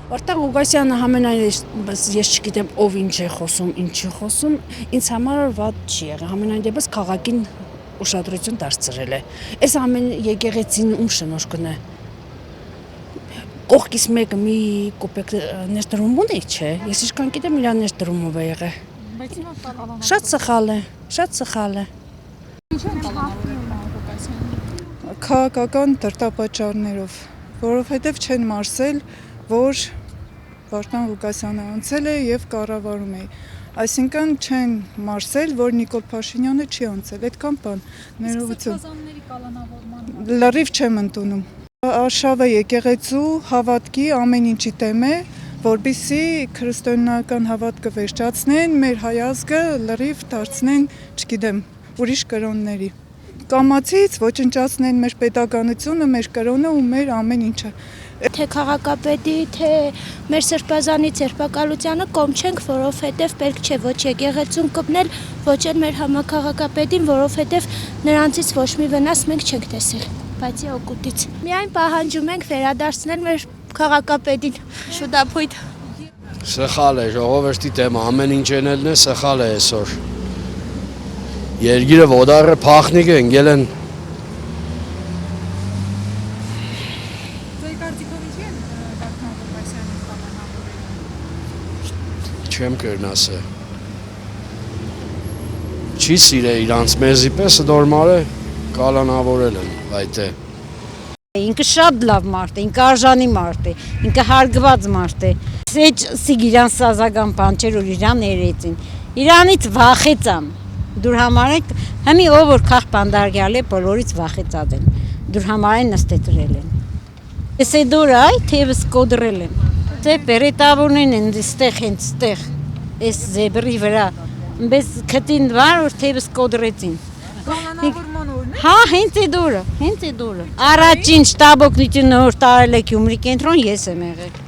Վարդան Ղուկասյանը համենայնպես ես չգիտեմ ով ինչ է խոսում, ինչ չի խոսում, ինձ համար վատ չի եղել, համենայնդեպս քաղաքին ուշադրություն դարձրել է։ Այս ամեն եկեղեցին ում շնորհքն է։ Կողքից մեկը մի կոպեկ ներդրում ունի, չէ։ Ես ինչքան գիտեմ իր ներդրումով է եղել։ Բայց հիմա տալանավորել։ Շատ սխալ է, շատ սխալ է։ Ինչ են տալանավորել Ղուկասյանը։ Քաղաքական դրդապատճառներով, որովհետև չեն մարսել, որ Վարդան Ղուկասյանը անցել է եւ կառավարում է։ Այսինքն չեն մարսել, որ Նիկոլ Փաշինյանը չի անցել, այդքան բան։ Ներողություն։ Սրբազանների կալանավորման Լրիվ չեմ ընդունում։ Արշավը եկեղեցու հավատքի ամեն ինչի դեմ է, որբիսի քրիստոնեական հավատքը վերջացնեն, մեր հայազգը լրիվ դարձնեն, չգիտեմ, ուրիշ կրոնների։ Կամացից ոչնչացնեն մեր պետականությունը, մեր կրոնը ու մեր ամեն ինչը։ Թե քաղաքապետի, թե մեր սրբազանի ձերբակալությանը կողմ չենք, որովհետև պետք չէ ոչ եկեղեցուն կպնել, ոչ էլ մեր համաքաղաքապետին, որովհետև նրանցից ոչ մի վնաս մենք չենք տեսել, բացի օգուտից։ Միայն պահանջում ենք վերադարձնել մեր քաղաքապետին, շուտապույտ։ Սխալ է, ժողովրդի թեմա, ամեն ինչ ենելն է սխալ է այսօր։ Երգիրը ոդարը փախնիկ են, գել են չեմ կրն ասել։ Չի սիրե իրանց մեզի պես նորմալ է կալանավորել են այդ է։ Ինքը շատ լավ մարդ է, ինքը արժանի մարդ է, ինքը հարգված մարդ է։ Սեջ սիգիրան սազական բան չէր, որ իրան երեցին։ Իրանից վախեցան։ Դուր համարեք, հիմի ով որ քաղ բանդարգյալ է, բոլորից վախեցած են։ Դուր համարեն նստետրել են։ Ես է դուր այ թևս կոդրել են։ Թե պերետավորնեն են ստեղ հենց ստեղ, այս զեբրի վրա, բայց քտին վար որ թևս կոդրեցին։ կալանավորման օրն է։ Հա, հենց է դուրը։ Առաջին շտաբ օգնությունը որ տարել է Գյումրի կենտրոն ես եմ եղել։